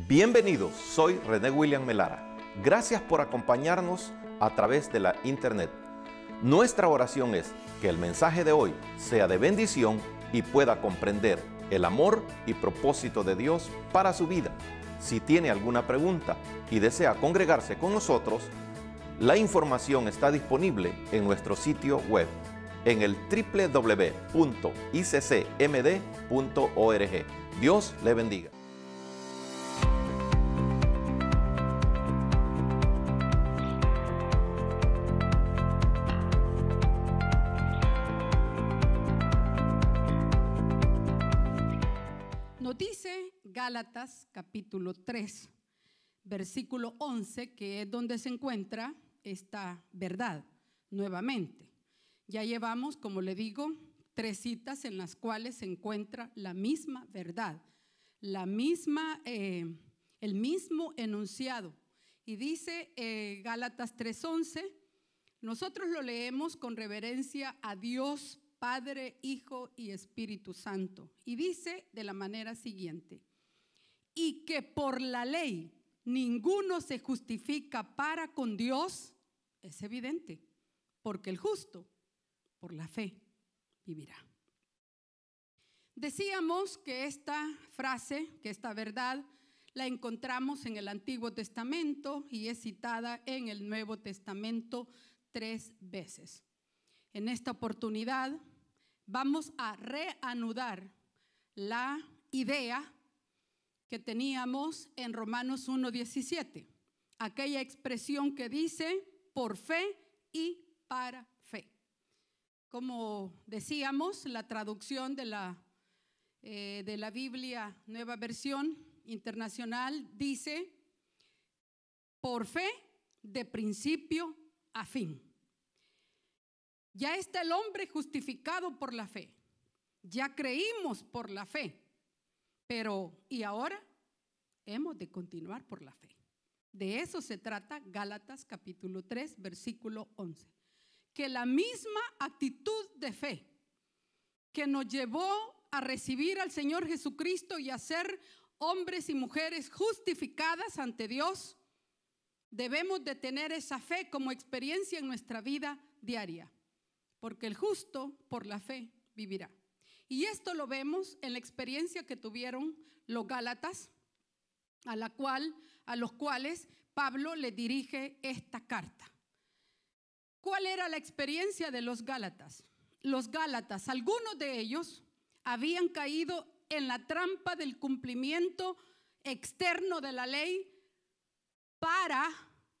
Bienvenidos, soy René William Melara. Gracias por acompañarnos a través de la internet. Nuestra oración es que el mensaje de hoy sea de bendición y pueda comprender el amor y propósito de Dios para su vida. Si tiene alguna pregunta y desea congregarse con nosotros, la información está disponible en nuestro sitio web en el www.iccmd.org. Dios le bendiga. Nos dice Gálatas capítulo 3, versículo 11, que es donde se encuentra esta verdad nuevamente. Ya llevamos, como le digo, 3 citas en las cuales se encuentra la misma verdad, el mismo enunciado. Y dice Gálatas 3:11, nosotros lo leemos con reverencia a Dios Padre, Hijo y Espíritu Santo. Y dice de la manera siguiente: y que por la ley ninguno se justifica para con Dios, es evidente, porque el justo por la fe vivirá. Decíamos que esta frase, que esta verdad, la encontramos en el Antiguo Testamento y es citada en el Nuevo Testamento 3 veces. En esta oportunidad vamos a reanudar la idea que teníamos en Romanos 1:17, aquella expresión que dice por fe y para fe. Como decíamos, la traducción de la Biblia Nueva Versión Internacional dice por fe de principio a fin. Ya está el hombre justificado por la fe. Ya creímos por la fe. Pero, ¿y ahora? Hemos de continuar por la fe. De eso se trata Gálatas capítulo 3, versículo 11. Que la misma actitud de fe que nos llevó a recibir al Señor Jesucristo y a ser hombres y mujeres justificadas ante Dios, debemos de tener esa fe como experiencia en nuestra vida diaria. Porque el justo por la fe vivirá. Y esto lo vemos en la experiencia que tuvieron los Gálatas, a los cuales Pablo le dirige esta carta. ¿Cuál era la experiencia de los Gálatas? Los Gálatas, algunos de ellos habían caído en la trampa del cumplimiento externo de la ley para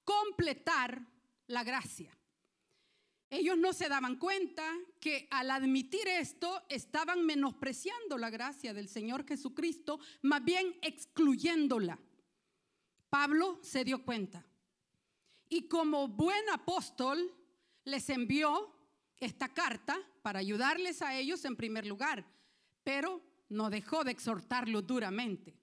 completar la gracia. Ellos no se daban cuenta que al admitir esto estaban menospreciando la gracia del Señor Jesucristo, más bien excluyéndola. Pablo se dio cuenta y como buen apóstol les envió esta carta para ayudarles a ellos en primer lugar, pero no dejó de exhortarlos duramente.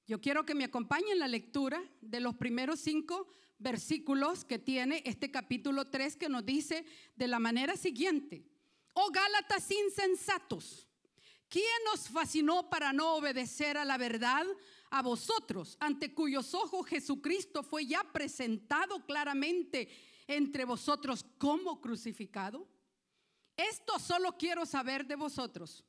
Yo quiero que me acompañen en la lectura de los primeros 5 versículos que tiene este capítulo 3, que nos dice de la manera siguiente: oh Gálatas insensatos, ¿quién os fascinó para no obedecer a la verdad? A vosotros, ante cuyos ojos Jesucristo fue ya presentado claramente entre vosotros como crucificado. Esto solo quiero saber de vosotros: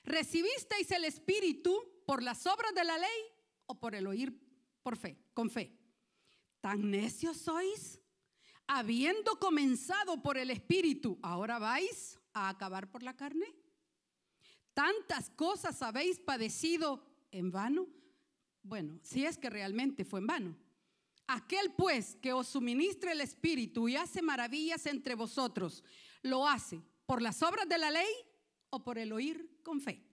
¿recibisteis el Espíritu por las obras de la ley o por el oír por fe, con fe? ¿Tan necios sois? Habiendo comenzado por el Espíritu, ¿ahora vais a acabar por la carne? ¿Tantas cosas habéis padecido en vano? Bueno, si es que realmente fue en vano. Aquel pues que os suministra el Espíritu y hace maravillas entre vosotros, ¿lo hace por las obras de la ley o por el oír con fe?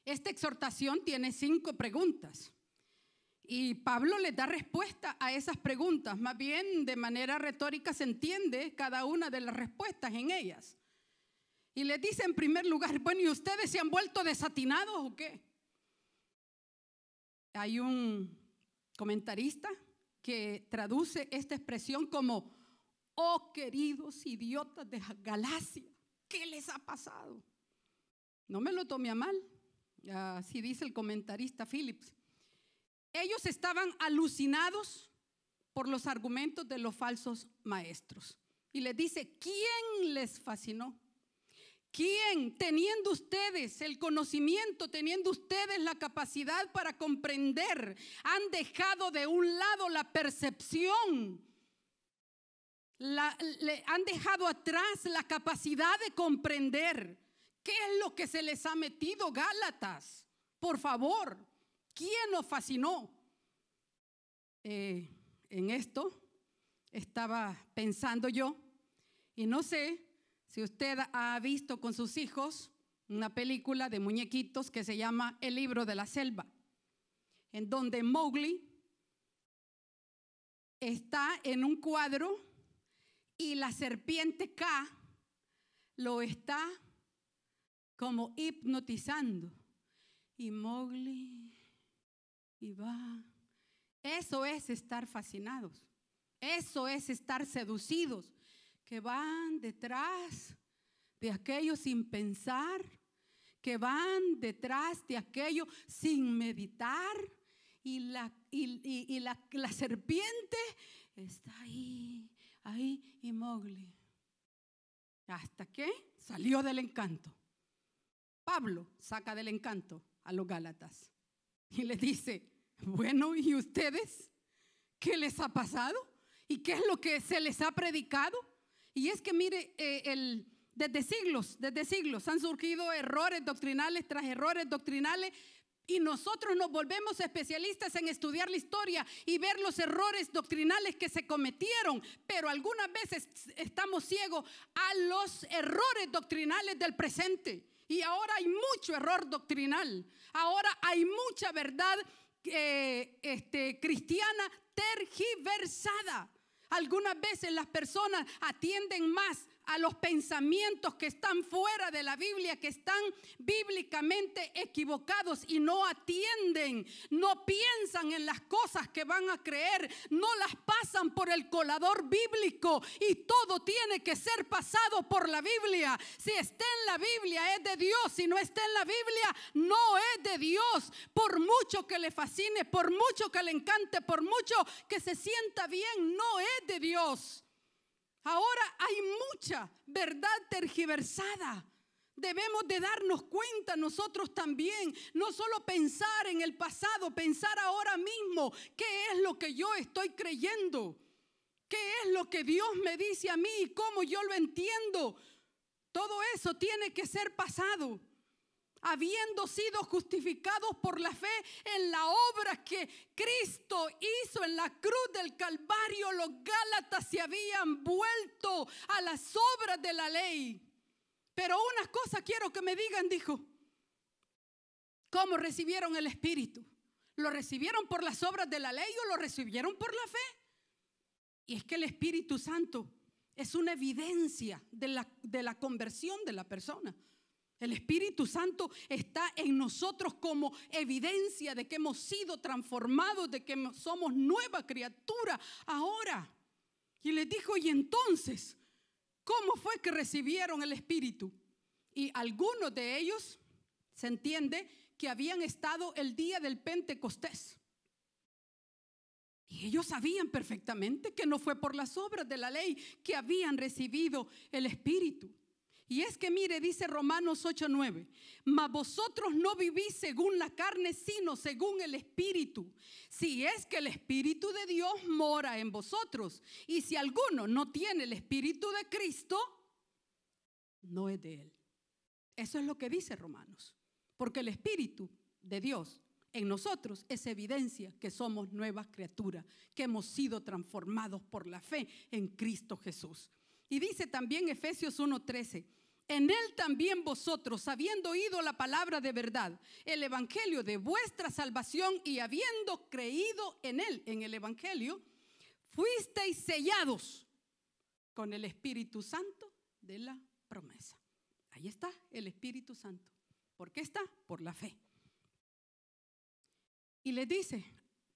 Esta exhortación tiene 5 preguntas. Y Pablo les da respuesta a esas preguntas. Más bien de manera retórica se entiende cada una de las respuestas en ellas. Y les dice en primer lugar: bueno, ¿y ustedes se han vuelto desatinados o qué? Hay un comentarista que traduce esta expresión como: oh queridos idiotas de Galacia, ¿qué les ha pasado? No me lo tome a mal, así dice el comentarista Phillips. Ellos estaban alucinados por los argumentos de los falsos maestros. Y les dice, ¿quién les fascinó? ¿Quién, teniendo ustedes el conocimiento, teniendo ustedes la capacidad para comprender, han dejado de un lado la percepción? Han dejado atrás la capacidad de comprender. ¿Qué es lo que se les ha metido, Gálatas? Por favor, ¿quién los fascinó? En esto estaba pensando yo, y no sé si usted ha visto con sus hijos una película de muñequitos que se llama El libro de la selva, en donde Mowgli está en un cuadro y la serpiente K lo está como hipnotizando. Y Mowgli y va. Eso es estar fascinados. Eso es estar seducidos, que van detrás de aquello sin pensar, que van detrás de aquello sin meditar, y la serpiente está ahí, y Mowgli, hasta que salió del encanto. Pablo saca del encanto a los Gálatas y les dice, bueno, ¿y ustedes? ¿Qué les ha pasado? ¿Y qué es lo que se les ha predicado? Y es que mire, desde siglos han surgido errores doctrinales tras errores doctrinales, y nosotros nos volvemos especialistas en estudiar la historia y ver los errores doctrinales que se cometieron, pero algunas veces estamos ciegos a los errores doctrinales del presente. Y ahora hay mucho error doctrinal, ahora hay mucha verdad cristiana tergiversada. Algunas veces las personas atienden más a los pensamientos que están fuera de la Biblia, que están bíblicamente equivocados, y no atienden, no piensan en las cosas que van a creer, no las pasan por el colador bíblico, y todo tiene que ser pasado por la Biblia. Si está en la Biblia es de Dios, si no está en la Biblia no es de Dios. Por mucho que le fascine, por mucho que le encante, por mucho que se sienta bien, no es de Dios. Ahora hay mucha verdad tergiversada. Debemos de darnos cuenta nosotros también, no solo pensar en el pasado, pensar ahora mismo, ¿qué es lo que yo estoy creyendo? ¿Qué es lo que Dios me dice a mí y cómo yo lo entiendo? Todo eso tiene que ser pasado. Habiendo sido justificados por la fe en la obra que Cristo hizo en la cruz del Calvario, los Gálatas se habían vuelto a las obras de la ley. Pero una cosa quiero que me digan, dijo, ¿cómo recibieron el Espíritu? ¿Lo recibieron por las obras de la ley o lo recibieron por la fe? Y es que el Espíritu Santo es una evidencia de la conversión de la persona. El Espíritu Santo está en nosotros como evidencia de que hemos sido transformados, de que somos nueva criatura ahora. Y les dijo, y entonces, ¿cómo fue que recibieron el Espíritu? Y algunos de ellos, se entiende, que habían estado el día del Pentecostés. Y ellos sabían perfectamente que no fue por las obras de la ley que habían recibido el Espíritu. Y es que mire, dice Romanos 8:9, mas vosotros no vivís según la carne, sino según el Espíritu. Si es que el Espíritu de Dios mora en vosotros. Y si alguno no tiene el Espíritu de Cristo, no es de él. Eso es lo que dice Romanos. Porque el Espíritu de Dios en nosotros es evidencia que somos nuevas criaturas, que hemos sido transformados por la fe en Cristo Jesús. Y dice también Efesios 1:13, en él también vosotros, habiendo oído la palabra de verdad, el evangelio de vuestra salvación, y habiendo creído en él, en el evangelio, fuisteis sellados con el Espíritu Santo de la promesa. Ahí está el Espíritu Santo. ¿Por qué está? Por la fe. Y les dice,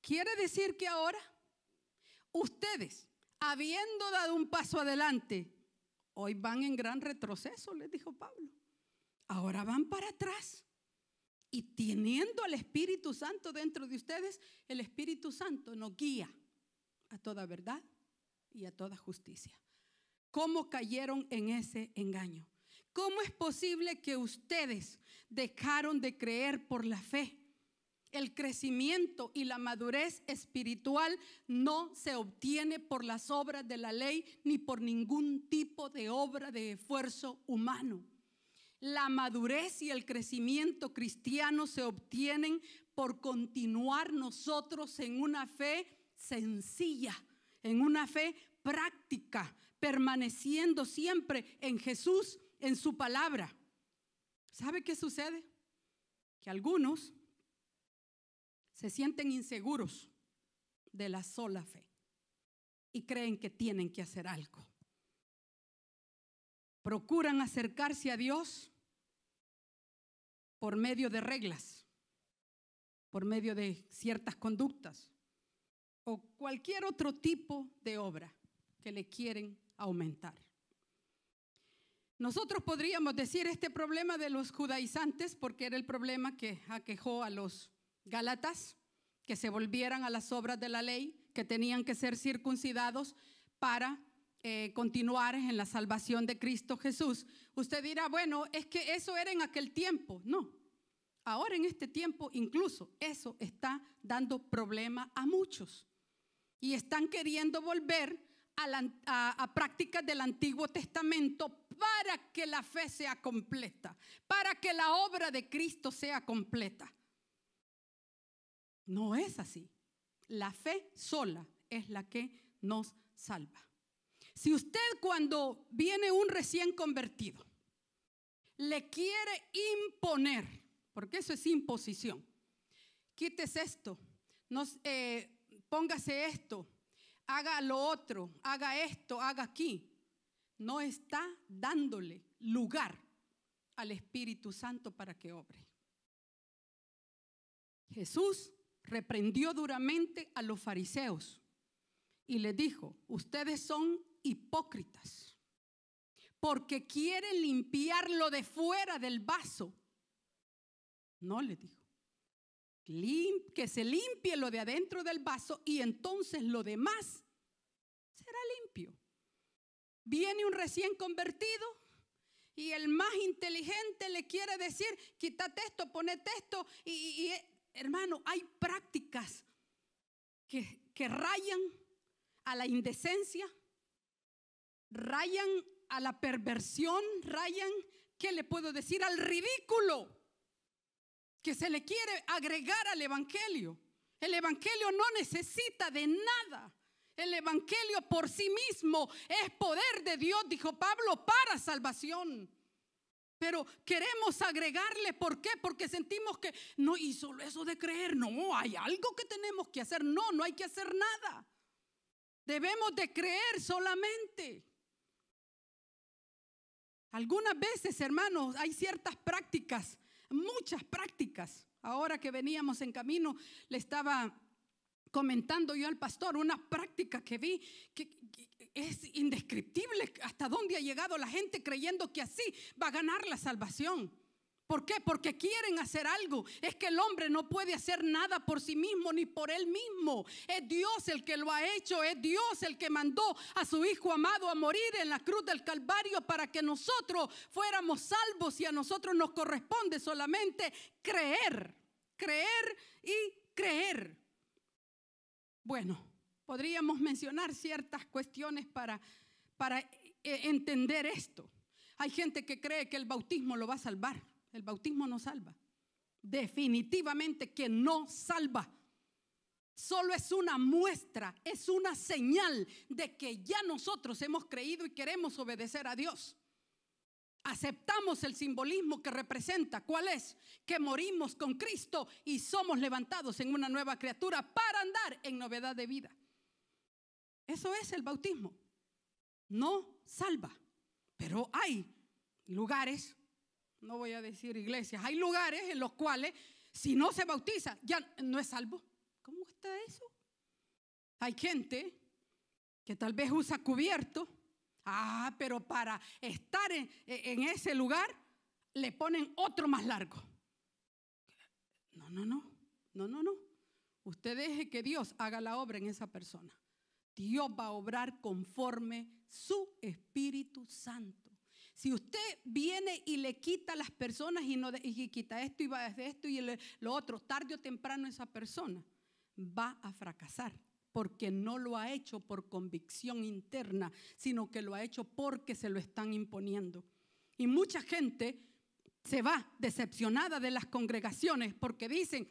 quiere decir que ahora ustedes, habiendo dado un paso adelante, hoy van en gran retroceso, les dijo Pablo. Ahora van para atrás. Y teniendo al Espíritu Santo dentro de ustedes, el Espíritu Santo nos guía a toda verdad y a toda justicia. ¿Cómo cayeron en ese engaño? ¿Cómo es posible que ustedes dejaron de creer por la fe? El crecimiento y la madurez espiritual no se obtiene por las obras de la ley ni por ningún tipo de obra de esfuerzo humano. La madurez y el crecimiento cristiano se obtienen por continuar nosotros en una fe sencilla, en una fe práctica, permaneciendo siempre en Jesús, en su palabra. ¿Sabe qué sucede? Que algunos se sienten inseguros de la sola fe y creen que tienen que hacer algo. Procuran acercarse a Dios por medio de reglas, por medio de ciertas conductas o cualquier otro tipo de obra que le quieren aumentar. Nosotros podríamos decir este problema de los judaizantes, porque era el problema que aquejó a los gálatas, que se volvieran a las obras de la ley, que tenían que ser circuncidados para continuar en la salvación de Cristo Jesús. Usted dirá, bueno, es que eso era en aquel tiempo. No, ahora en este tiempo incluso eso está dando problema a muchos y están queriendo volver a prácticas del Antiguo Testamento para que la fe sea completa, para que la obra de Cristo sea completa. No es así. La fe sola es la que nos salva. Si usted, cuando viene un recién convertido, le quiere imponer, porque eso es imposición, quítese esto, póngase esto, haga lo otro, haga esto, haga aquí, no está dándole lugar al Espíritu Santo para que obre. Jesús reprendió duramente a los fariseos y les dijo: ustedes son hipócritas, porque quieren limpiar lo de fuera del vaso. No, les dijo, que se limpie lo de adentro del vaso y entonces lo demás será limpio. Viene un recién convertido y el más inteligente le quiere decir: quítate esto, ponete esto. Y hermano, hay prácticas que rayan a la indecencia, rayan a la perversión, rayan, ¿qué le puedo decir?, al ridículo que se le quiere agregar al evangelio. El evangelio no necesita de nada. El evangelio por sí mismo es poder de Dios, dijo Pablo, para salvación. Pero queremos agregarle, ¿por qué? Porque sentimos que no, y solo eso de creer, no, hay algo que tenemos que hacer. No, no hay que hacer nada. Debemos de creer solamente. Algunas veces, hermanos, hay ciertas prácticas, muchas prácticas. Ahora que veníamos en camino, le estaba comentando yo al pastor una práctica que vi que es indescriptible hasta dónde ha llegado la gente creyendo que así va a ganar la salvación. ¿Por qué? Porque quieren hacer algo. Es que el hombre no puede hacer nada por sí mismo ni por él mismo. Es Dios el que lo ha hecho. Es Dios el que mandó a su Hijo amado a morir en la cruz del Calvario para que nosotros fuéramos salvos, y a nosotros nos corresponde solamente creer, creer y creer. Bueno, podríamos mencionar ciertas cuestiones para entender esto. Hay gente que cree que el bautismo lo va a salvar. El bautismo no salva. Definitivamente que no salva. Solo es una muestra, es una señal de que ya nosotros hemos creído y queremos obedecer a Dios. Aceptamos el simbolismo que representa. ¿Cuál es? Que morimos con Cristo y somos levantados en una nueva criatura para andar en novedad de vida. Eso es el bautismo. No salva. Pero hay lugares, no voy a decir iglesias, hay lugares en los cuales si no se bautiza ya no es salvo. ¿Cómo está eso? Hay gente que tal vez usa cubierto. Pero para estar en ese lugar le ponen otro más largo. No, no, no, no, no, no. Usted deje que Dios haga la obra en esa persona. Dios va a obrar conforme su Espíritu Santo. Si usted viene y le quita a las personas y quita esto y va de esto y lo otro, tarde o temprano esa persona va a fracasar, porque no lo ha hecho por convicción interna, sino que lo ha hecho porque se lo están imponiendo. Y mucha gente se va decepcionada de las congregaciones porque dicen,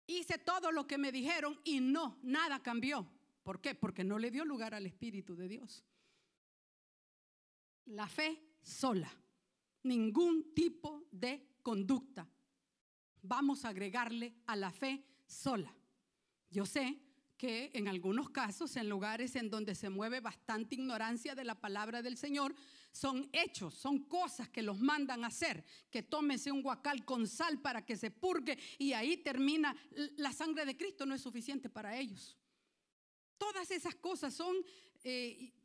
hice todo lo que me dijeron y no, nada cambió. ¿Por qué? Porque no le dio lugar al Espíritu de Dios. La fe sola, ningún tipo de conducta. Vamos a agregarle a la fe sola. Yo sé que en algunos casos, en lugares en donde se mueve bastante ignorancia de la palabra del Señor, son hechos, son cosas que los mandan a hacer, que tómese un guacal con sal para que se purgue y ahí termina. La sangre de Cristo no es suficiente para ellos. Todas esas cosas son,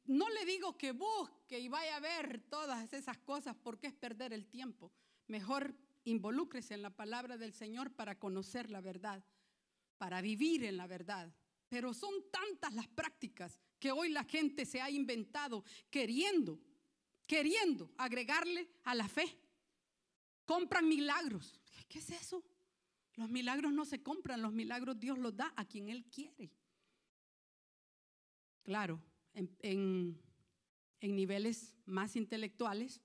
no le digo que busque y vaya a ver todas esas cosas porque es perder el tiempo. Mejor involúcrese en la palabra del Señor para conocer la verdad, para vivir en la verdad. Pero son tantas las prácticas que hoy la gente se ha inventado queriendo agregarle a la fe. Compran milagros. ¿Qué es eso? Los milagros no se compran, los milagros Dios los da a quien Él quiere. Claro, en niveles más intelectuales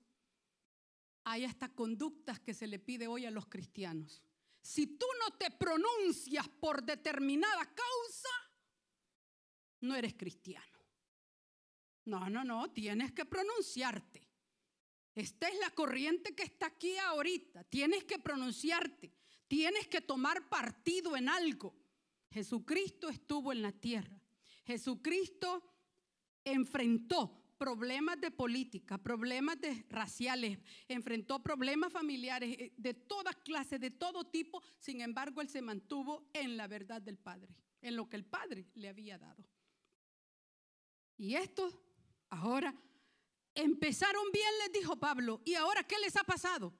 hay hasta conductas que se le pide hoy a los cristianos. Si tú no te pronuncias por determinada causa, no eres cristiano. No, tienes que pronunciarte. Esta es la corriente que está aquí ahorita. Tienes que pronunciarte, tienes que tomar partido en algo. Jesucristo estuvo en la tierra. Jesucristo enfrentó problemas de política, problemas raciales, enfrentó problemas familiares de toda clase, de todo tipo. Sin embargo, Él se mantuvo en la verdad del Padre, en lo que el Padre le había dado. Y estos ahora empezaron bien, les dijo Pablo. ¿Y ahora qué les ha pasado?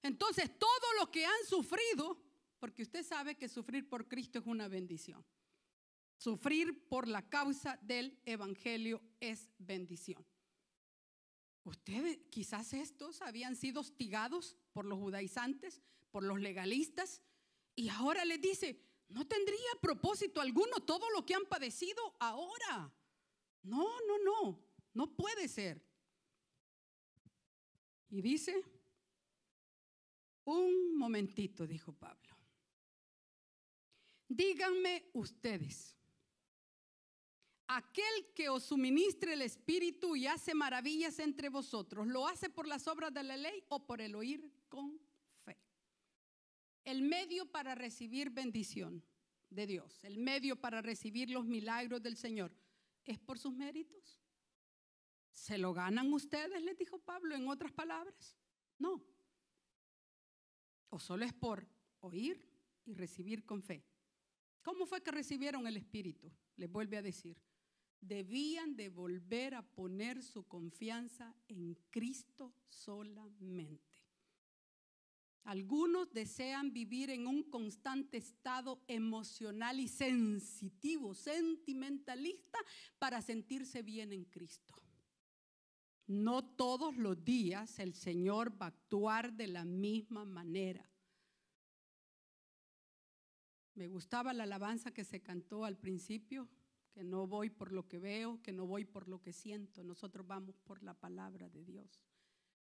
Entonces, todo lo que han sufrido, porque usted sabe que sufrir por Cristo es una bendición. Sufrir por la causa del evangelio es bendición. Ustedes, quizás estos habían sido hostigados por los judaizantes, por los legalistas, y ahora les dice, no tendría propósito alguno todo lo que han padecido ahora. No puede ser. Y dice, un momentito, dijo Pablo. Díganme ustedes, aquel que os suministre el Espíritu y hace maravillas entre vosotros, ¿lo hace por las obras de la ley o por el oír con fe? El medio para recibir bendición de Dios, el medio para recibir los milagros del Señor, ¿es por sus méritos? ¿Se lo ganan ustedes? Les dijo Pablo, en otras palabras. No. O solo es por oír y recibir con fe. ¿Cómo fue que recibieron el Espíritu? Les vuelve a decir. Debían de volver a poner su confianza en Cristo solamente. Algunos desean vivir en un constante estado emocional y sensitivo, sentimentalista, para sentirse bien en Cristo. No todos los días el Señor va a actuar de la misma manera. Me gustaba la alabanza que se cantó al principio, que no voy por lo que veo, que no voy por lo que siento. Nosotros vamos por la palabra de Dios,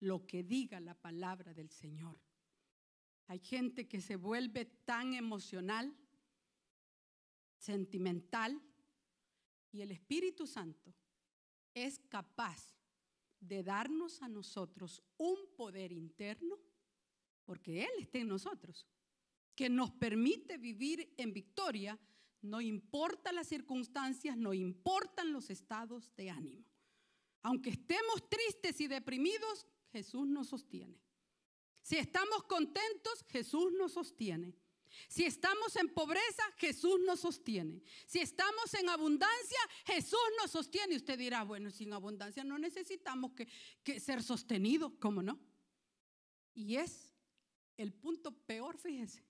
lo que diga la palabra del Señor. Hay gente que se vuelve tan emocional, sentimental, y el Espíritu Santo es capaz de darnos a nosotros un poder interno, porque Él está en nosotros, que nos permite vivir en victoria, no importa las circunstancias, no importan los estados de ánimo. Aunque estemos tristes y deprimidos, Jesús nos sostiene. Si estamos contentos, Jesús nos sostiene. Si estamos en pobreza, Jesús nos sostiene. Si estamos en abundancia, Jesús nos sostiene. Y usted dirá, bueno, sin abundancia no necesitamos que ser sostenidos, ¿cómo no? Y es el punto peor, fíjese,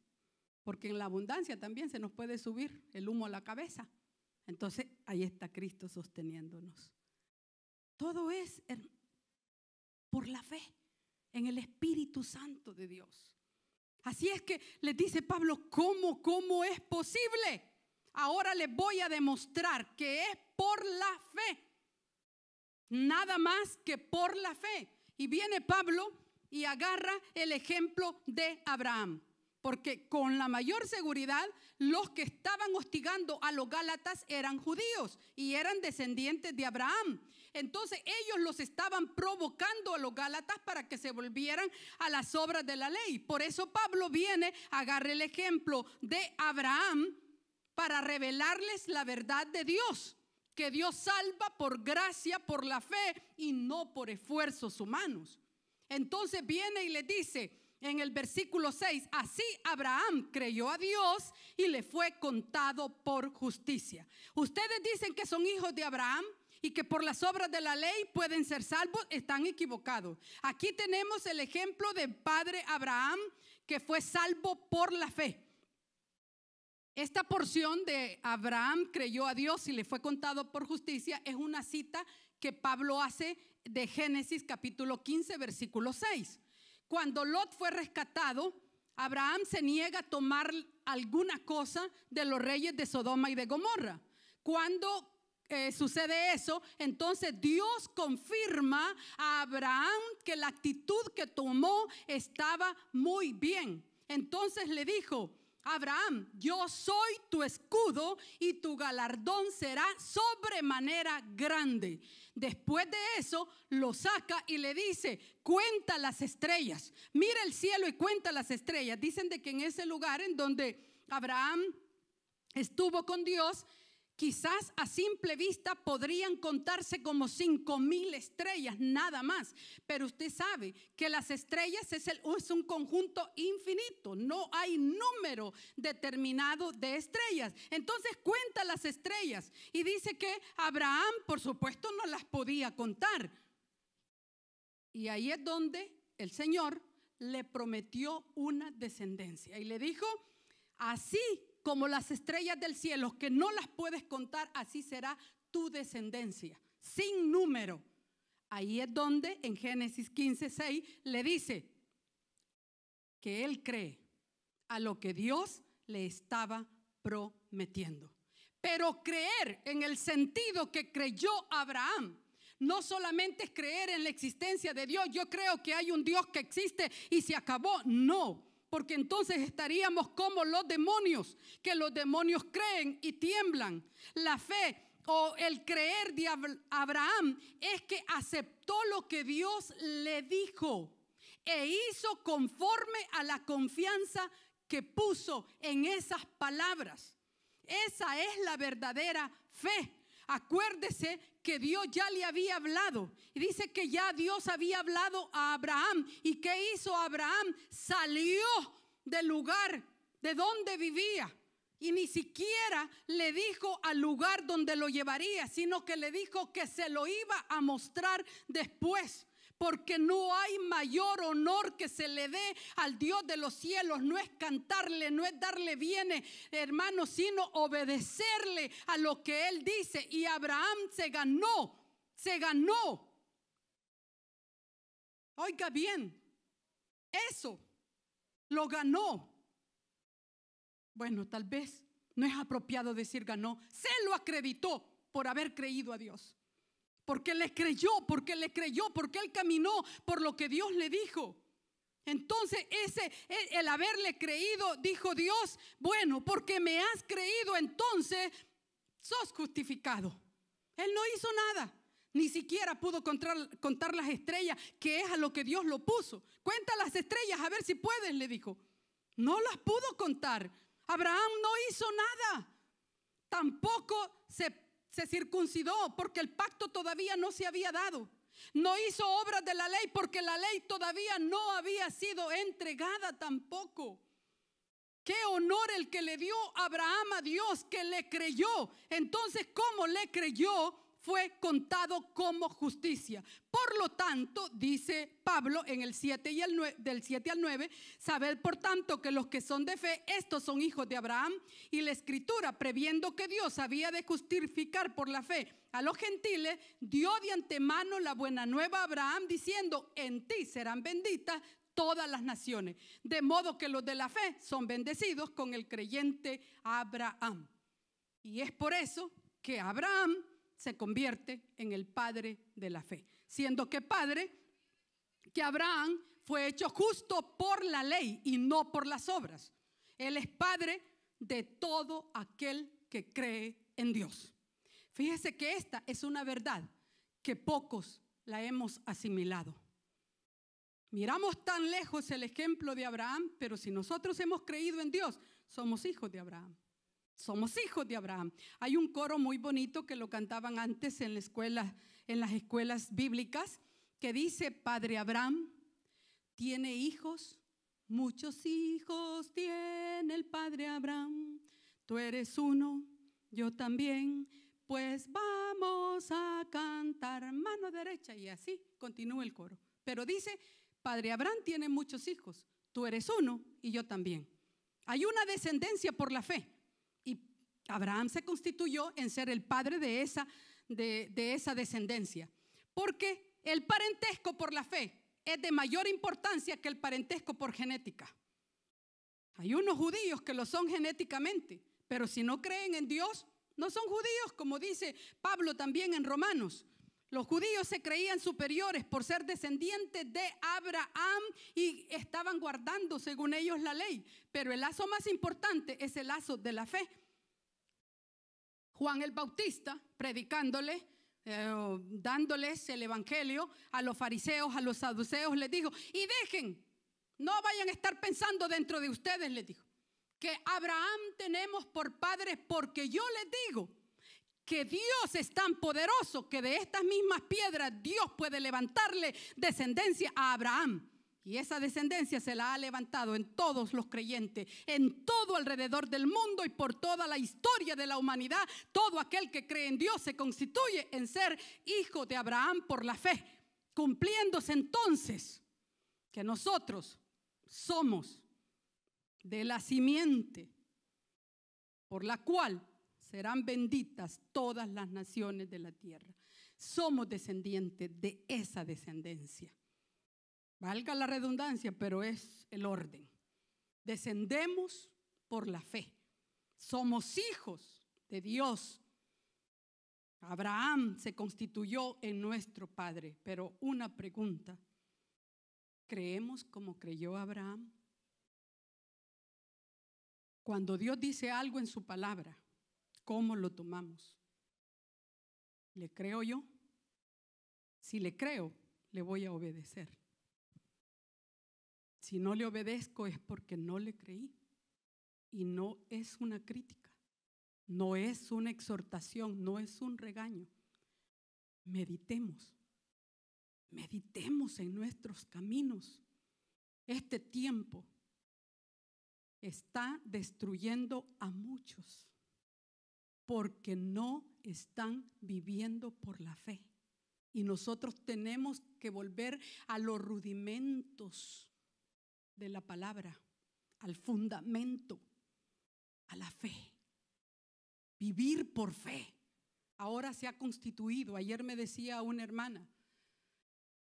porque en la abundancia también se nos puede subir el humo a la cabeza. Entonces ahí está Cristo sosteniéndonos. Todo es por la fe en el Espíritu Santo de Dios. Así es que les dice Pablo, ¿cómo es posible? Ahora les voy a demostrar que es por la fe. Nada más que por la fe. Y viene Pablo y agarra el ejemplo de Abraham. Porque con la mayor seguridad los que estaban hostigando a los gálatas eran judíos y eran descendientes de Abraham. Entonces ellos los estaban provocando a los gálatas para que se volvieran a las obras de la ley. Por eso Pablo viene, agarra el ejemplo de Abraham para revelarles la verdad de Dios. Que Dios salva por gracia, por la fe y no por esfuerzos humanos. Entonces viene y le dice en el versículo 6, así Abraham creyó a Dios y le fue contado por justicia. Ustedes dicen que son hijos de Abraham y que por las obras de la ley pueden ser salvos. Están equivocados. Aquí tenemos el ejemplo del padre Abraham que fue salvo por la fe. Esta porción de Abraham creyó a Dios y le fue contado por justicia es una cita que Pablo hace de Génesis capítulo 15 versículo 6. Cuando Lot fue rescatado, Abraham se niega a tomar alguna cosa de los reyes de Sodoma y de Gomorra. Cuando sucede eso, entonces Dios confirma a Abraham que la actitud que tomó estaba muy bien. Entonces le dijo: Abraham, yo soy tu escudo y tu galardón será sobremanera grande. Después de eso lo saca y le dice: cuenta las estrellas, mira el cielo y cuenta las estrellas. Dicen de que en ese lugar en donde Abraham estuvo con Dios, quizás a simple vista podrían contarse como 5,000 estrellas, nada más. Pero usted sabe que las estrellas es un conjunto infinito. No hay número determinado de estrellas. Entonces cuenta las estrellas. Y dice que Abraham, por supuesto, no las podía contar. Y ahí es donde el Señor le prometió una descendencia. Y le dijo: así como las estrellas del cielo, que no las puedes contar, así será tu descendencia, sin número. Ahí es donde en Génesis 15:6 le dice que él cree a lo que Dios le estaba prometiendo. Pero creer en el sentido que creyó Abraham no solamente es creer en la existencia de Dios. Yo creo que hay un Dios que existe y se acabó. No. Porque entonces estaríamos como los demonios, que los demonios creen y tiemblan. La fe o el creer de Abraham es que aceptó lo que Dios le dijo e hizo conforme a la confianza que puso en esas palabras. Esa es la verdadera fe. Acuérdese que Dios ya le había hablado. Y dice que ya Dios había hablado a Abraham. ¿Y qué hizo Abraham? Salió del lugar de donde vivía. Y ni siquiera le dijo al lugar donde lo llevaría, sino que le dijo que se lo iba a mostrar después. Porque no hay mayor honor que se le dé al Dios de los cielos. No es cantarle, no es darle bienes, hermanos, sino obedecerle a lo que Él dice. Y Abraham se ganó. Oiga bien, eso lo ganó. Bueno, tal vez no es apropiado decir ganó. Se lo acreditó por haber creído a Dios. Porque le creyó, porque él caminó por lo que Dios le dijo. Entonces el haberle creído, dijo Dios: bueno, porque me has creído, entonces sos justificado. Él no hizo nada, ni siquiera pudo contar las estrellas, que es a lo que Dios lo puso. Cuenta las estrellas a ver si puedes, le dijo. No las pudo contar. Abraham no hizo nada. Tampoco se circuncidó porque el pacto todavía no se había dado. No hizo obras de la ley porque la ley todavía no había sido entregada tampoco. Qué honor el que le dio Abraham a Dios, que le creyó. Entonces, ¿cómo le creyó? fue contado como justicia. Por lo tanto, dice Pablo en el 7 y el 9, del 7 al 9, sabed por tanto que los que son de fe, estos son hijos de Abraham. Y la Escritura, previendo que Dios había de justificar por la fe a los gentiles, dio de antemano la buena nueva a Abraham, diciendo: en ti serán benditas todas las naciones. De modo que los de la fe son bendecidos con el creyente Abraham. Y es por eso que Abraham se convierte en el padre de la fe, siendo que Abraham fue hecho justo por la ley y no por las obras. Él es padre de todo aquel que cree en Dios. Fíjese que esta es una verdad que pocos la hemos asimilado. Miramos tan lejos el ejemplo de Abraham, pero si nosotros hemos creído en Dios, somos hijos de Abraham. Somos hijos de Abraham. Hay un coro muy bonito que lo cantaban antes en las escuelas bíblicas, que dice: Padre Abraham tiene hijos, muchos hijos tiene el Padre Abraham. Tú eres uno, yo también, pues vamos a cantar mano derecha. Y así continúa el coro. Pero dice: Padre Abraham tiene muchos hijos, tú eres uno y yo también. Hay una descendencia por la fe. Y Abraham se constituyó en ser el padre de esa descendencia. Porque el parentesco por la fe es de mayor importancia que el parentesco por genética. Hay unos judíos que lo son genéticamente, pero si no creen en Dios, no son judíos, como dice Pablo también en Romanos. Los judíos se creían superiores por ser descendientes de Abraham y estaban guardando, según ellos, la ley. Pero el lazo más importante es el lazo de la fe. Juan el Bautista, predicándole, dándoles el evangelio a los fariseos, a los saduceos, les dijo: y dejen, no vayan a estar pensando dentro de ustedes, les dijo, que Abraham tenemos por padre, porque yo les digo que Dios es tan poderoso que de estas mismas piedras Dios puede levantarle descendencia a Abraham. Y esa descendencia se la ha levantado en todos los creyentes, en todo alrededor del mundo y por toda la historia de la humanidad. Todo aquel que cree en Dios se constituye en ser hijo de Abraham por la fe, cumpliéndose entonces que nosotros somos de la simiente por la cual serán benditas todas las naciones de la tierra. Somos descendientes de esa descendencia. Valga la redundancia, pero es el orden. Descendemos por la fe. Somos hijos de Dios. Abraham se constituyó en nuestro padre. Pero una pregunta: ¿creemos como creyó Abraham? Cuando Dios dice algo en su palabra, ¿cómo lo tomamos? ¿Le creo yo? Si le creo, le voy a obedecer. Si no le obedezco es porque no le creí. Y no es una crítica, no es una exhortación, no es un regaño. Meditemos en nuestros caminos. Este tiempo está destruyendo a muchos porque no están viviendo por la fe. Y nosotros tenemos que volver a los rudimentos de la palabra, al fundamento, a la fe. Vivir por fe. Ahora se ha constituido. Ayer me decía una hermana: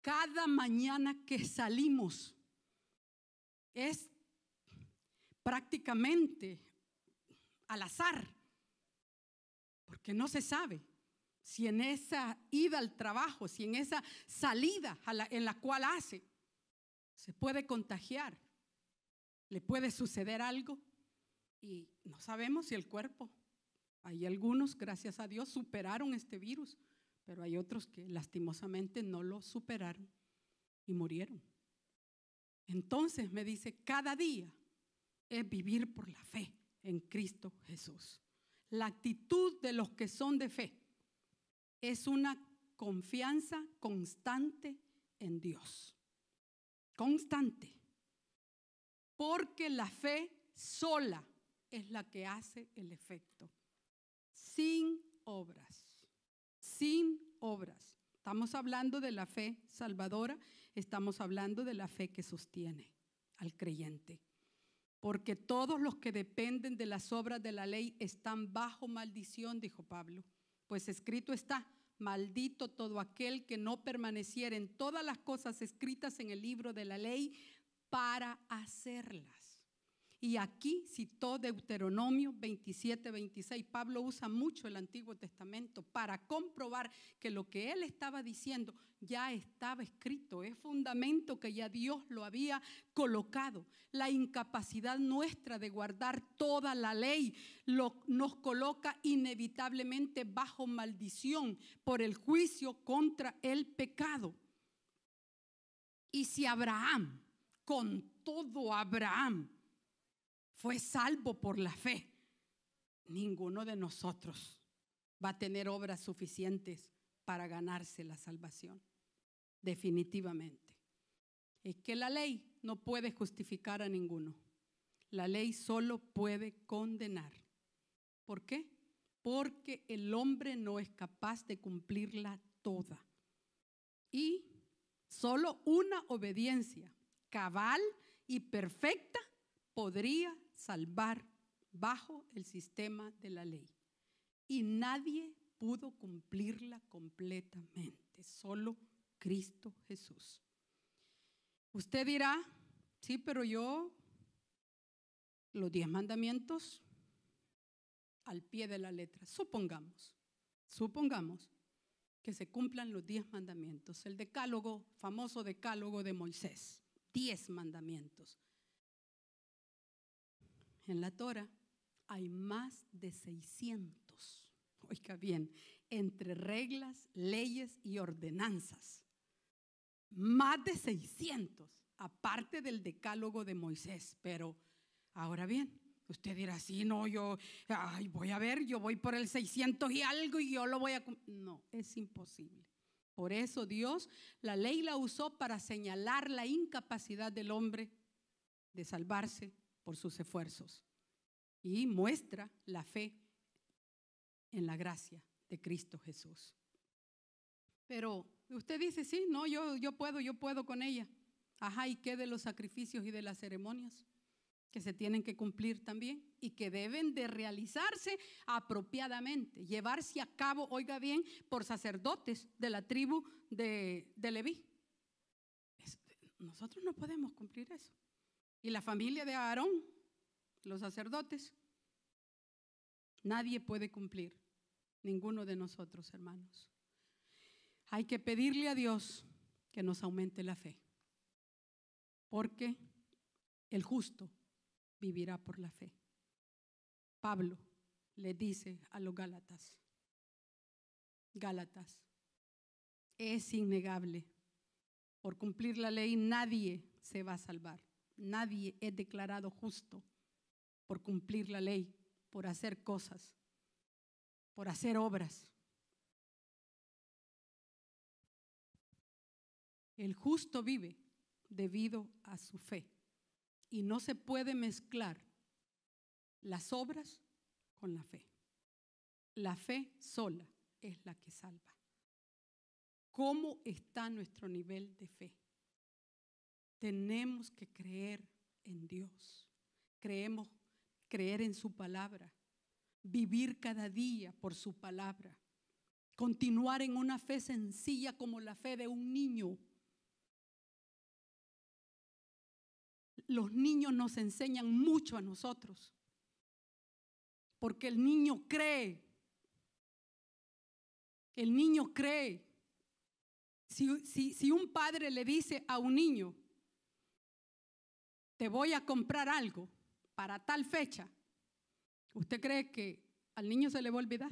cada mañana que salimos es prácticamente al azar, porque no se sabe si en esa ida al trabajo, si en esa salida en la cual hace, se puede contagiar, le puede suceder algo y no sabemos si el cuerpo. Hay algunos, gracias a Dios, superaron este virus, pero hay otros que lastimosamente no lo superaron y murieron. Entonces me dice, cada día es vivir por la fe en Cristo Jesús. La actitud de los que son de fe es una confianza constante en Dios. Constante. Porque la fe sola es la que hace el efecto. Sin obras. sin obras. Estamos hablando de la fe salvadora, estamos hablando de la fe que sostiene al creyente. Porque todos los que dependen de las obras de la ley están bajo maldición, dijo Pablo. Pues escrito está: maldito todo aquel que no permaneciera en todas las cosas escritas en el libro de la ley para hacerlas. Y aquí citó Deuteronomio 27:26. Pablo usa mucho el Antiguo Testamento para comprobar que lo que él estaba diciendo ya estaba escrito. Es fundamento que ya Dios lo había colocado. La incapacidad nuestra de guardar toda la ley nos coloca inevitablemente bajo maldición por el juicio contra el pecado. Y si Abraham, con todo Abraham, fue salvo por la fe, ninguno de nosotros va a tener obras suficientes para ganarse la salvación. Definitivamente. Es que la ley no puede justificar a ninguno. La ley solo puede condenar. ¿Por qué? Porque el hombre no es capaz de cumplirla toda. Y solo una obediencia cabal y perfecta podría salvar bajo el sistema de la ley. Y nadie pudo cumplirla completamente, solo Cristo Jesús. Usted dirá, sí, pero yo los 10 mandamientos al pie de la letra. Supongamos que se cumplan los 10 mandamientos. El decálogo, famoso decálogo de Moisés, 10 mandamientos. En la Torah hay más de 600, oiga bien, entre reglas, leyes y ordenanzas. Más de 600, aparte del decálogo de Moisés. Pero ahora bien, usted dirá, sí, no, yo voy por el 600 y algo y yo lo voy a... No, es imposible. Por eso Dios, la ley la usó para señalar la incapacidad del hombre de salvarse por sus esfuerzos, y muestra la fe en la gracia de Cristo Jesús. Pero usted dice, sí, no, yo puedo con ella. Ajá, ¿y qué de los sacrificios y de las ceremonias que se tienen que cumplir también y que deben de realizarse apropiadamente, llevarse a cabo, oiga bien, por sacerdotes de la tribu de Leví? Nosotros no podemos cumplir eso. Y la familia de Aarón, los sacerdotes, nadie puede cumplir, ninguno de nosotros, hermanos. Hay que pedirle a Dios que nos aumente la fe, porque el justo vivirá por la fe. Pablo le dice a los Gálatas, es innegable, por cumplir la ley nadie se va a salvar. Nadie es declarado justo por cumplir la ley, por hacer cosas, por hacer obras. El justo vive debido a su fe y no se puede mezclar las obras con la fe. La fe sola es la que salva. ¿Cómo está nuestro nivel de fe? Tenemos que creer en Dios, creer en su palabra, vivir cada día por su palabra, continuar en una fe sencilla como la fe de un niño. Los niños nos enseñan mucho a nosotros, porque el niño cree. El niño cree. Si un padre le dice a un niño, te voy a comprar algo para tal fecha, ¿usted cree que al niño se le va a olvidar?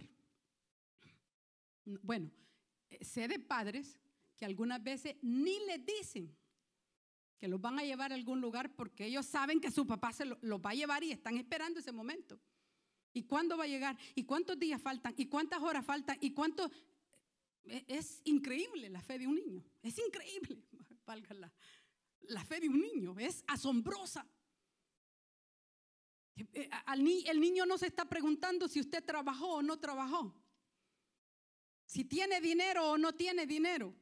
Bueno, sé de padres que algunas veces ni les dicen que los van a llevar a algún lugar porque ellos saben que su papá los va a llevar y están esperando ese momento. ¿Y cuándo va a llegar? ¿Y cuántos días faltan? ¿Y cuántas horas faltan? ¿Y cuánto? Es increíble la fe de un niño. Es increíble, valga la fe de un niño. Es asombrosa. El niño no se está preguntando si usted trabajó o no trabajó. si tiene dinero o no tiene dinero.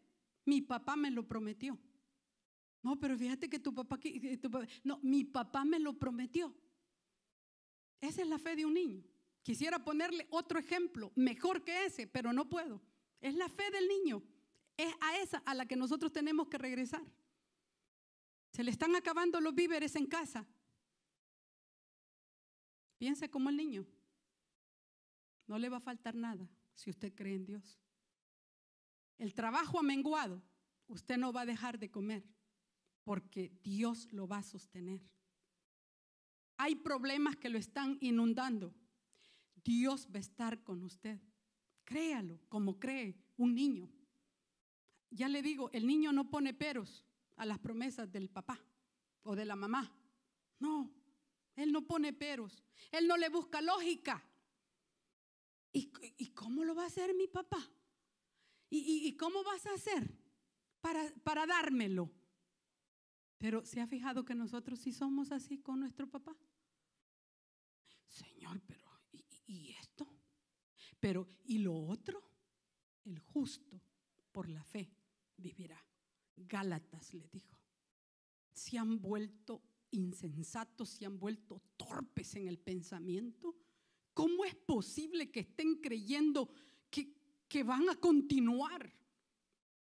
Mi papá me lo prometió. No, pero fíjate que no, mi papá me lo prometió. Esa es la fe de un niño. Quisiera ponerle otro ejemplo mejor que ese, pero no puedo. Es la fe del niño. Es a esa a la que nosotros tenemos que regresar. Se le están acabando los víveres en casa. Piense como el niño. No le va a faltar nada si usted cree en Dios. El trabajo ha menguado. Usted no va a dejar de comer porque Dios lo va a sostener. Hay problemas que lo están inundando. Dios va a estar con usted. Créalo como cree un niño. Ya le digo, el niño no pone peros a las promesas del papá o de la mamá. No, él no pone peros. Él no le busca lógica. ¿Y cómo lo va a hacer mi papá? ¿Y cómo vas a hacer para dármelo? Pero ¿se ha fijado que nosotros sí somos así con nuestro papá? Señor, pero ¿y esto? Pero ¿y lo otro? El justo por la fe vivirá. Gálatas le dijo. Se han vuelto insensatos, se han vuelto torpes en el pensamiento. ¿Cómo es posible que estén creyendo que van a continuar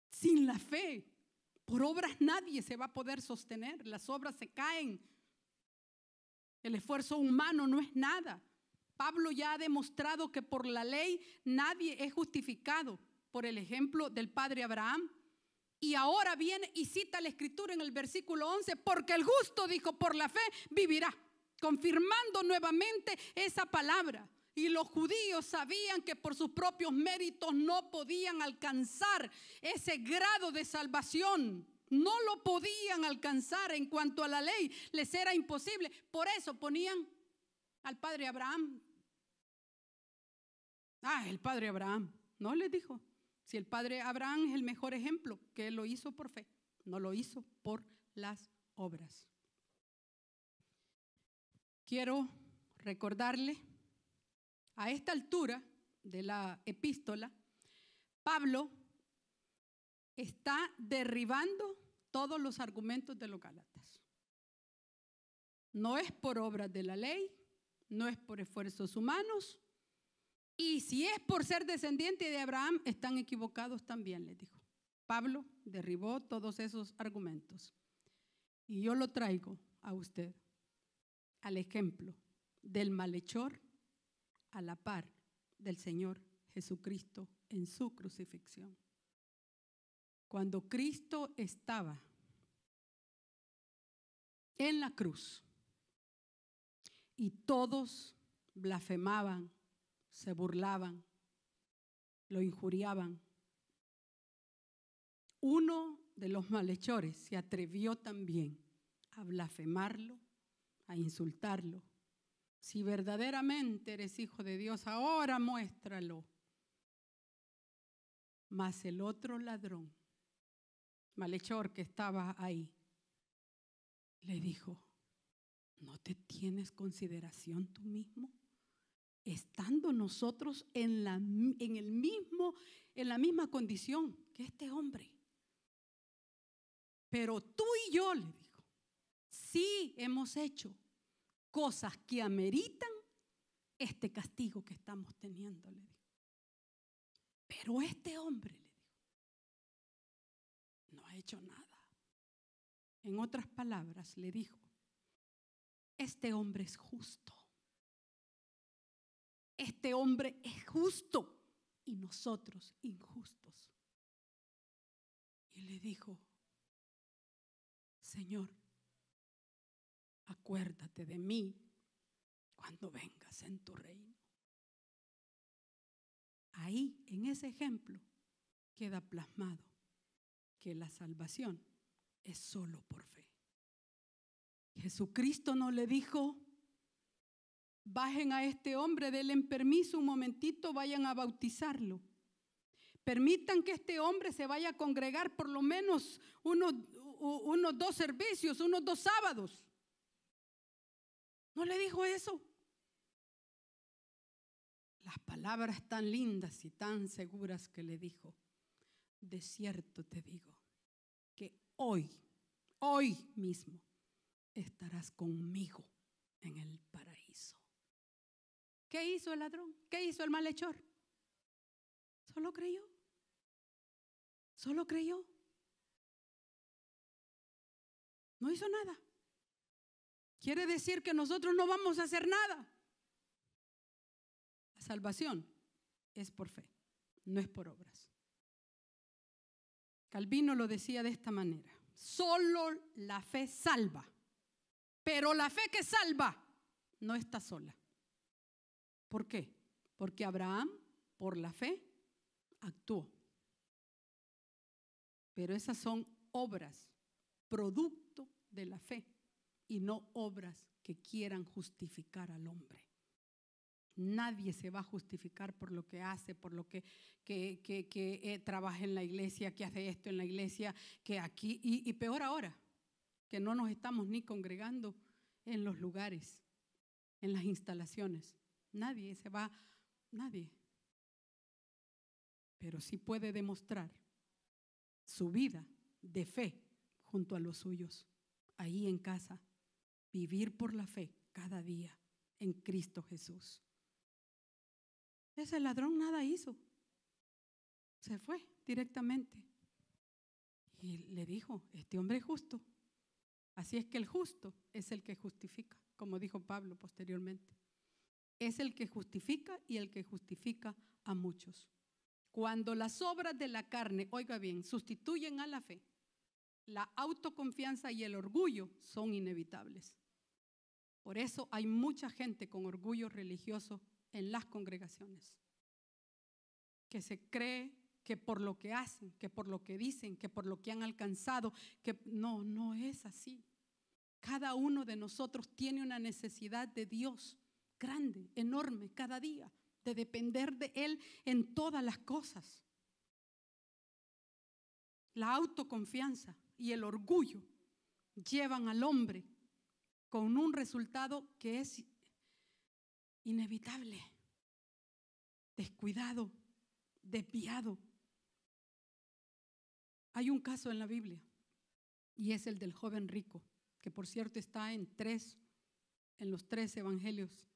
sin la fe? Por obras nadie se va a poder sostener. Las obras se caen. El esfuerzo humano no es nada. Pablo ya ha demostrado que por la ley nadie es justificado, por el ejemplo del padre Abraham. Y ahora viene y cita la escritura en el versículo 11, porque el justo, dijo, por la fe vivirá, confirmando nuevamente esa palabra. Y los judíos sabían que por sus propios méritos no podían alcanzar ese grado de salvación. No lo podían alcanzar en cuanto a la ley. Les era imposible. Por eso ponían al padre Abraham. El padre Abraham. No les dijo. Si el padre Abraham es el mejor ejemplo, que él lo hizo por fe. No lo hizo por las obras. Quiero recordarle, a esta altura de la epístola, Pablo está derribando todos los argumentos de los gálatas. No es por obras de la ley, no es por esfuerzos humanos, y si es por ser descendiente de Abraham, están equivocados también, les dijo. Pablo derribó todos esos argumentos. Y yo lo traigo a usted al ejemplo del malhechor a la par del Señor Jesucristo en su crucifixión. Cuando Cristo estaba en la cruz y todos blasfemaban, se burlaban, lo injuriaban, uno de los malhechores se atrevió también a blasfemarlo, a insultarlo. Si verdaderamente eres hijo de Dios, ahora muéstralo. Mas el otro ladrón, malhechor que estaba ahí, le dijo, ¿no te tienes consideración tú mismo? Estando nosotros en la misma condición que este hombre. Pero tú y yo, le dijo, sí hemos hecho cosas que ameritan este castigo que estamos teniendo, le dijo. Pero este hombre, le dijo, no ha hecho nada. En otras palabras, le dijo, este hombre es justo. Este hombre es justo y nosotros injustos. Y le dijo, Señor, acuérdate de mí cuando vengas en tu reino. Ahí, en ese ejemplo, queda plasmado que la salvación es solo por fe. Jesucristo no le dijo, bajen a este hombre, denle permiso un momentito, vayan a bautizarlo. Permitan que este hombre se vaya a congregar por lo menos unos 2 servicios, unos 2 sábados. ¿No le dijo eso? las palabras tan lindas y tan seguras que le dijo: de cierto te digo que hoy mismo estarás conmigo en el paraíso. ¿Qué hizo el ladrón? ¿Qué hizo el malhechor? Solo creyó. Solo creyó. No hizo nada. Quiere decir que nosotros no vamos a hacer nada. La salvación es por fe, no es por obras. Calvino lo decía de esta manera: solo la fe salva, pero la fe que salva no está sola. ¿Por qué? Porque Abraham, por la fe, actuó. Pero esas son obras, producto de la fe, y no obras que quieran justificar al hombre. Nadie se va a justificar por lo que hace, por lo que trabaja en la iglesia, que hace esto en la iglesia, que aquí, y peor ahora, que no nos estamos ni congregando en los lugares, en las instalaciones. Nadie se va, nadie. Pero sí puede demostrar su vida de fe junto a los suyos, ahí en casa, vivir por la fe cada día en Cristo Jesús. Ese ladrón nada hizo, se fue directamente y le dijo: este hombre es justo. Así es que el justo es el que justifica, como dijo Pablo posteriormente. Es el que justifica y el que justifica a muchos. Cuando las obras de la carne, oiga bien, sustituyen a la fe, la autoconfianza y el orgullo son inevitables. Por eso hay mucha gente con orgullo religioso en las congregaciones, que se cree que por lo que hacen, que por lo que dicen, que por lo que han alcanzado, que no es así. Cada uno de nosotros tiene una necesidad de Dios grande, enorme, cada día, de depender de Él en todas las cosas. La autoconfianza y el orgullo llevan al hombre con un resultado que es inevitable, descuidado, desviado. Hay un caso en la Biblia y es el del joven rico, que por cierto está en los 3 evangelios: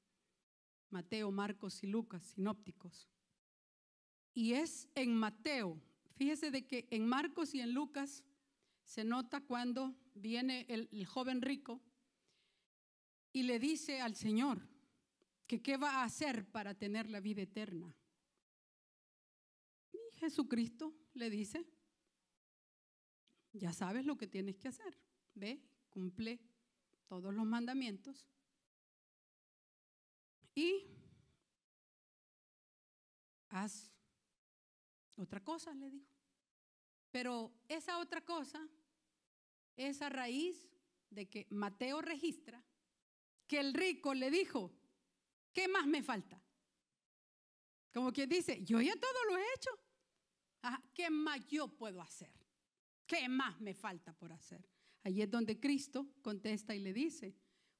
Mateo, Marcos y Lucas, sinópticos. Y es en Mateo, fíjese de que en Marcos y en Lucas se nota cuando viene el joven rico y le dice al Señor que qué va a hacer para tener la vida eterna. Y Jesucristo le dice: ya sabes lo que tienes que hacer. Ve, cumple todos los mandamientos y haz otra cosa, le dijo. Pero esa otra cosa es a raíz de que Mateo registra que el rico le dijo: ¿qué más me falta? Como quien dice: yo ya todo lo he hecho. ¿Qué más yo puedo hacer? ¿Qué más me falta por hacer? Allí es donde Cristo contesta y le dice: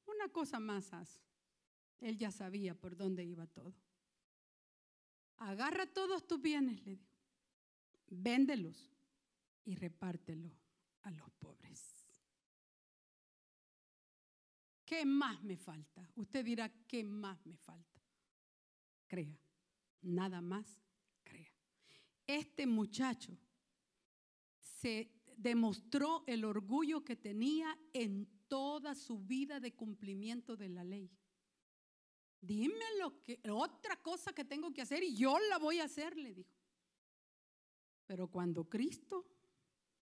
una cosa más haz. Él ya sabía por dónde iba todo. Agarra todos tus bienes, le dijo, véndelos y repártelo a los pobres. ¿Qué más me falta? Usted dirá: ¿qué más me falta? Crea, nada más crea. Este muchacho se demostró el orgullo que tenía en toda su vida de cumplimiento de la ley. Dime otra cosa que tengo que hacer y yo la voy a hacer, le dijo. Pero cuando Cristo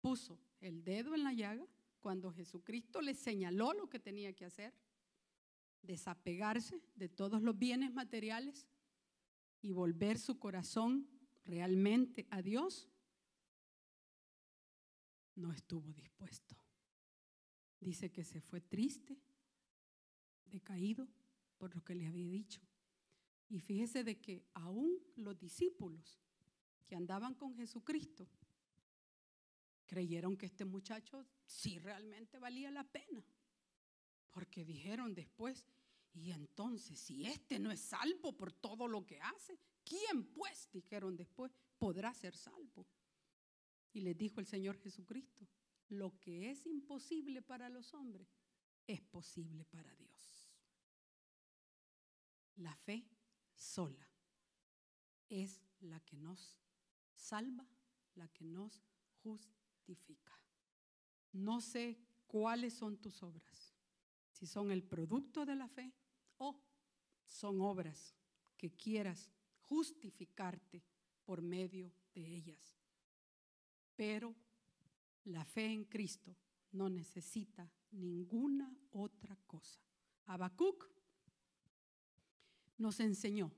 puso el dedo en la llaga, cuando Jesucristo le señaló lo que tenía que hacer, desapegarse de todos los bienes materiales y volver su corazón realmente a Dios, no estuvo dispuesto. Dice que se fue triste, decaído por lo que le había dicho. Y fíjese de que aún los discípulos que andaban con Jesucristo creyeron que este muchacho sí realmente valía la pena, porque dijeron después: Y entonces, si este no es salvo por todo lo que hace, ¿quién pues, dijeron después, podrá ser salvo? Y les dijo el Señor Jesucristo, lo que es imposible para los hombres es posible para Dios. La fe sola es la que nos salva, la que nos justifica. No sé cuáles son tus obras, si son el producto de la fe o son obras que quieras justificarte por medio de ellas. Pero la fe en Cristo no necesita ninguna otra cosa. Habacuc nos enseñó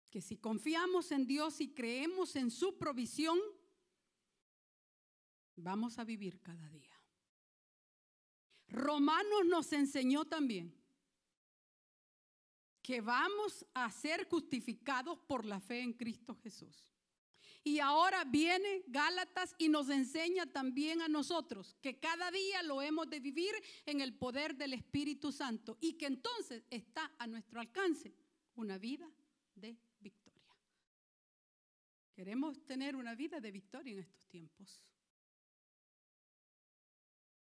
que si confiamos en Dios y creemos en su provisión, vamos a vivir cada día. Romanos nos enseñó también que vamos a ser justificados por la fe en Cristo Jesús. Y ahora viene Gálatas y nos enseña también a nosotros que cada día lo hemos de vivir en el poder del Espíritu Santo y que entonces está a nuestro alcance una vida de victoria. Queremos tener una vida de victoria en estos tiempos.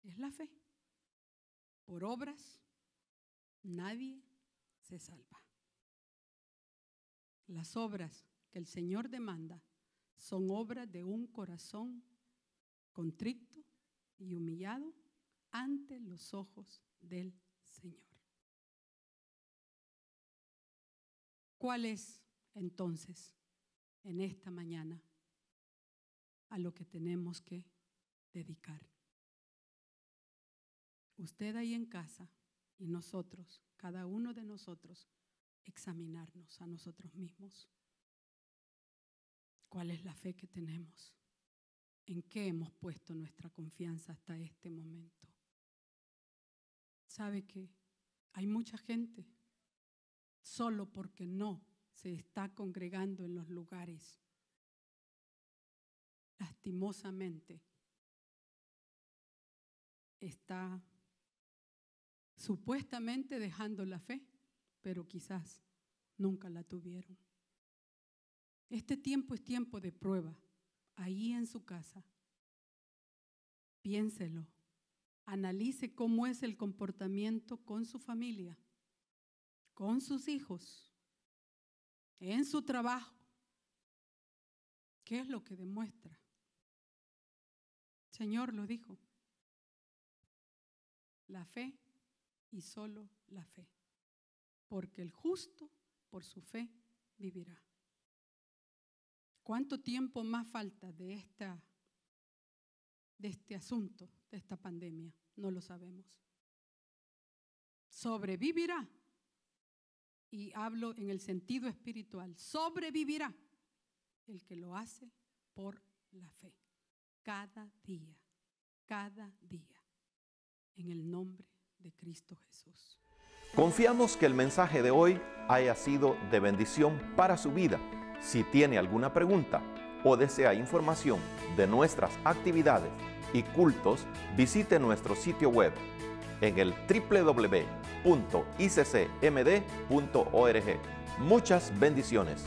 Es la fe. Por obras nadie se salva. Las obras que el Señor demanda son obras de un corazón contrito y humillado ante los ojos del Señor. ¿Cuál es entonces en esta mañana a lo que tenemos que dedicar? Usted ahí en casa y nosotros, cada uno de nosotros, examinarnos a nosotros mismos. ¿Cuál es la fe que tenemos? ¿En qué hemos puesto nuestra confianza hasta este momento? ¿Sabe que hay mucha gente solo porque no se está congregando en los lugares? Lastimosamente está supuestamente dejando la fe, pero quizás nunca la tuvieron. Este tiempo es tiempo de prueba. Ahí en su casa, piénselo, analice cómo es el comportamiento con su familia, con sus hijos, en su trabajo. ¿Qué es lo que demuestra? El Señor lo dijo. La fe y solo la fe, porque el justo por su fe vivirá. ¿Cuánto tiempo más falta de este asunto, de esta pandemia? No lo sabemos. Sobrevivirá, y hablo en el sentido espiritual, sobrevivirá el que lo hace por la fe. Cada día, en el nombre de Cristo Jesús. Confiamos que el mensaje de hoy haya sido de bendición para su vida. Si tiene alguna pregunta o desea información de nuestras actividades y cultos, visite nuestro sitio web en el www.iccmd.org. Muchas bendiciones.